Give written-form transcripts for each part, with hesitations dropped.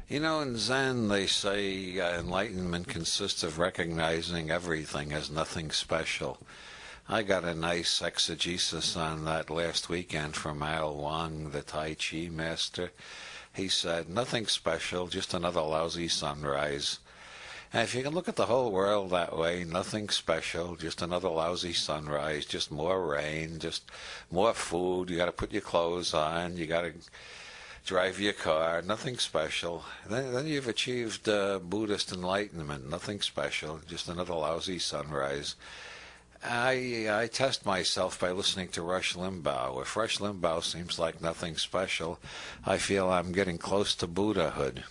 You know, in Zen, they say enlightenment consists of recognizing everything as nothing special. I got a nice exegesis on that last weekend from Al Wang, the Tai Chi master. He said, nothing special, just another lousy sunrise. And if you can look at the whole world that way, nothing special, just another lousy sunrise, just more rain, just more food, you got to put your clothes on, you got to drive your car, nothing special. Then you've achieved Buddhist enlightenment, nothing special, just another lousy sunrise. I test myself by listening to Rush Limbaugh. If Rush Limbaugh seems like nothing special, I feel I'm getting close to Buddhahood.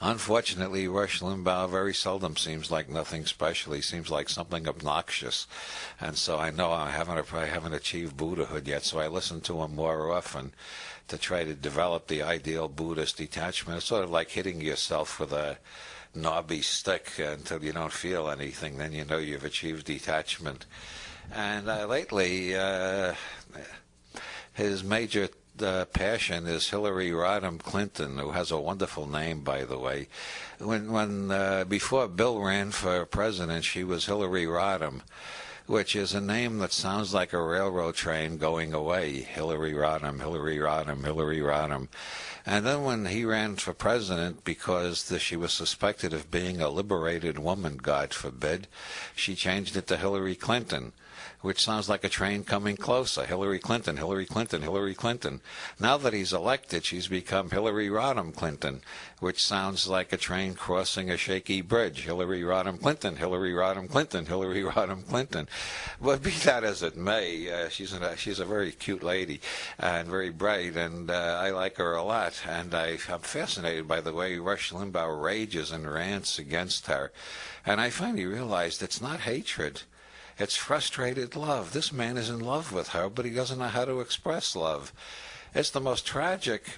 Unfortunately, Rush Limbaugh very seldom seems like nothing special. He seems like something obnoxious. And so I know I haven't achieved Buddhahood yet, so I listen to him more often to try to develop the ideal Buddhist detachment. It's sort of like hitting yourself with a knobby stick until you don't feel anything. Then you know you've achieved detachment. And lately, his major passion is Hillary Rodham Clinton, who has a wonderful name, by the way. Before Bill ran for president, she was Hillary Rodham, which is a name that sounds like a railroad train going away. Hillary Rodham, Hillary Rodham, Hillary Rodham. And then when he ran for president, because she was suspected of being a liberated woman, God forbid, she changed it to Hillary Clinton, which sounds like a train coming closer. Hillary Clinton, Hillary Clinton, Hillary Clinton. Now that he's elected, she's become Hillary Rodham Clinton, which sounds like a train crossing a shaky bridge. Hillary Rodham Clinton, Hillary Rodham Clinton, Hillary Rodham Clinton. But be that as it may, she's a very cute lady and very bright, and I like her a lot. And I'm fascinated by the way Rush Limbaugh rages and rants against her. And I finally realized it's not hatred. It's frustrated love. This man is in love with her, but he doesn't know how to express love. It's the most tragic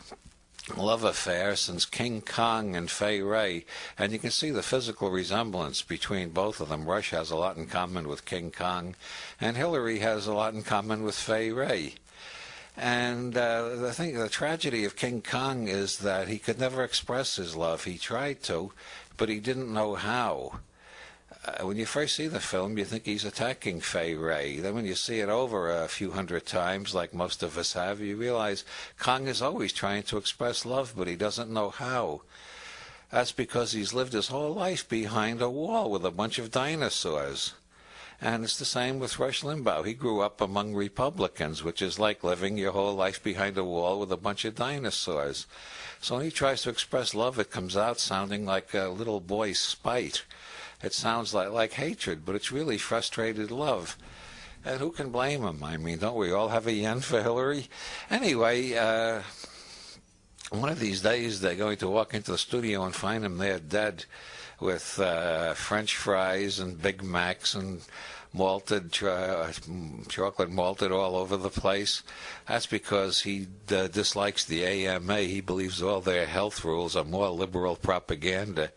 love affair since King Kong and Fay Ray, and you can see the physical resemblance between both of them. Rush has a lot in common with King Kong, and Hillary has a lot in common with Fay Ray. And the tragedy of King Kong is that he could never express his love. He tried to, but he didn't know how. When you first see the film, you think he's attacking Fay Ray. Then when you see it over a few hundred times, like most of us have, you realize Kong is always trying to express love, but he doesn't know how. That's because he's lived his whole life behind a wall with a bunch of dinosaurs. And it's the same with Rush Limbaugh. He grew up among Republicans, which is like living your whole life behind a wall with a bunch of dinosaurs. So when he tries to express love, it comes out sounding like a little boy's spite. It sounds like hatred, but it's really frustrated love. And who can blame him? I mean, don't we all have a yen for Hillary? Anyway, one of these days they're going to walk into the studio and find him there dead with French fries and Big Macs and malted chocolate malted all over the place. That's because he dislikes the AMA. He believes all their health rules are more liberal propaganda.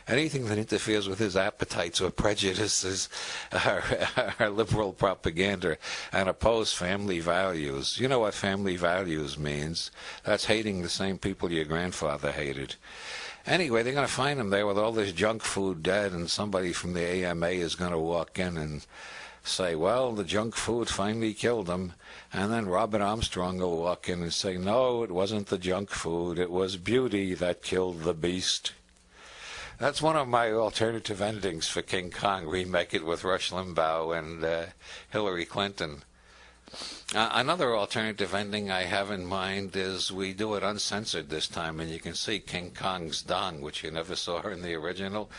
Anything that interferes with his appetites or prejudices are liberal propaganda and oppose family values. You know what family values means. That's hating the same people your grandfather hated. Anyway, they're going to find him there with all this junk food dead, and somebody from the AMA is going to walk in and say, well, the junk food finally killed him. And then Robert Armstrong will walk in and say, no, it wasn't the junk food. It was beauty that killed the beast. That's one of my alternative endings for King Kong. Remake it with Rush Limbaugh and Hillary Clinton. Another alternative ending I have in mind is we do it uncensored this time, and you can see King Kong's dong, which you never saw in the original.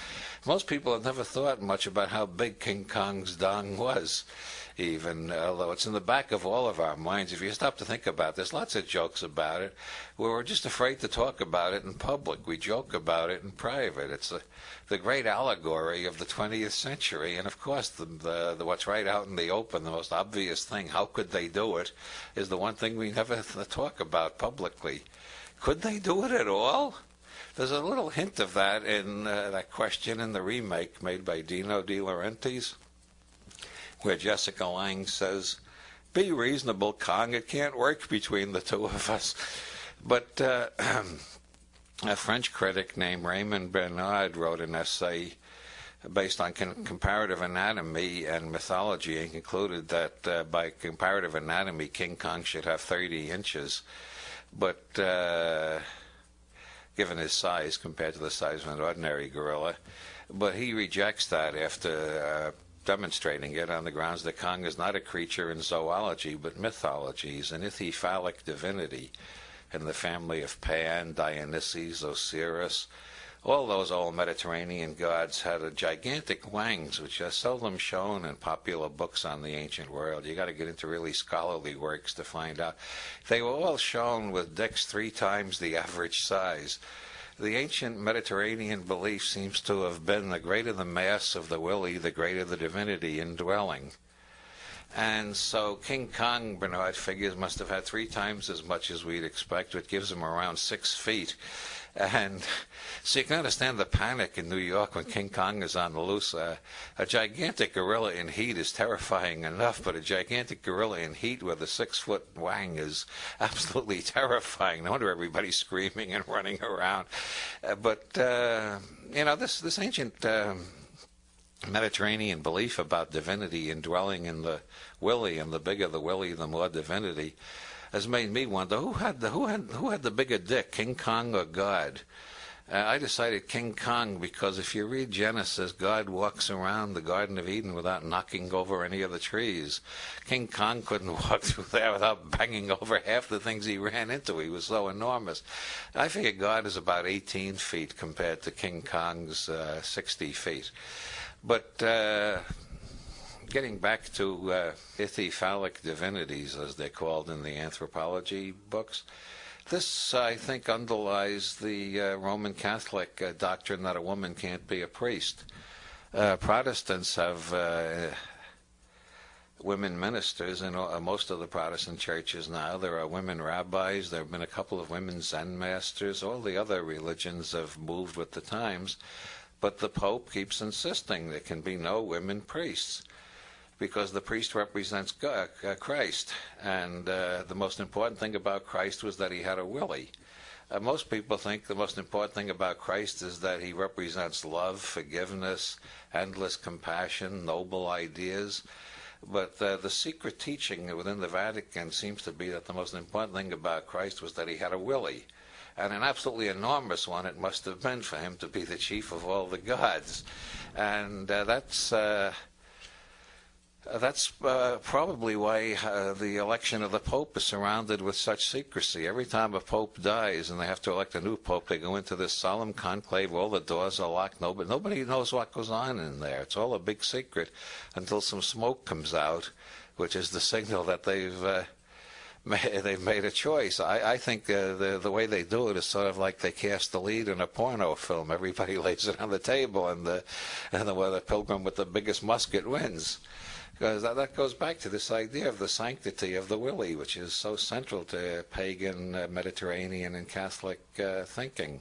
Most people have never thought much about how big King Kong's dong was, even, although it's in the back of all of our minds. If you stop to think about it, there's lots of jokes about it. We're just afraid to talk about it in public. We joke about it in private. It's the great allegory of the 20th century, and of course the what's right out in the open, the most obvious thing, how could they do it, is the one thing we never talk about publicly. Could they do it at all? There's a little hint of that in that question in the remake made by Dino De Laurentiis, where Jessica Lange says, be reasonable, Kong, it can't work between the two of us. But A French critic named Raymond Bernard wrote an essay based on comparative anatomy and mythology, and concluded that by comparative anatomy, King Kong should have 30 inches. But given his size compared to the size of an ordinary gorilla. But he rejects that after demonstrating it on the grounds that Kong is not a creature in zoology but mythology. He's an ithyphallic divinity in the family of Pan, Dionysus, Osiris. All those old Mediterranean gods had gigantic wangs, which are seldom shown in popular books on the ancient world. You got to get into really scholarly works to find out. They were all shown with dicks 3 times the average size. The ancient Mediterranean belief seems to have been the greater the mass of the willy, the greater the divinity indwelling. And so King Kong, Bernard figures, must have had 3 times as much as we'd expect, which gives him around 6 feet. And so you can understand the panic in New York when King Kong is on the loose. A gigantic gorilla in heat is terrifying enough, but a gigantic gorilla in heat with a 6-foot wang is absolutely terrifying. No wonder everybody's screaming and running around. This ancient Mediterranean belief about divinity indwelling in the willy, and the bigger the willy, the more divinity, has made me wonder who had the bigger dick, King Kong or God? I decided King Kong because if you read Genesis, God walks around the Garden of Eden without knocking over any of the trees. King Kong couldn't walk through there without banging over half the things he ran into. He was so enormous. I figure God is about 18 feet compared to King Kong's 60 feet. But getting back to ithyphallic divinities, as they're called in the anthropology books, this, I think, underlies the Roman Catholic doctrine that a woman can't be a priest. Protestants have women ministers in most of the Protestant churches now. There are women rabbis. There have been a couple of women Zen masters. All the other religions have moved with the times. But the Pope keeps insisting there can be no women priests, because the priest represents God, Christ, and the most important thing about Christ was that he had a willy. Most people think the most important thing about Christ is that he represents love, forgiveness, endless compassion, noble ideas. But the secret teaching within the Vatican seems to be that the most important thing about Christ was that he had a willy. And an absolutely enormous one it must have been for him to be the chief of all the gods. And that's probably why the election of the Pope is surrounded with such secrecy. Every time a Pope dies and they have to elect a new Pope, they go into this solemn conclave. All the doors are locked. Nobody knows what goes on in there. It's all a big secret until some smoke comes out, which is the signal that they've made a choice. I think the way they do it is sort of like they cast the lead in a porno film. Everybody lays it on the table, and the pilgrim with the biggest musket wins. Because that goes back to this idea of the sanctity of the willy, which is so central to pagan, Mediterranean, and Catholic thinking.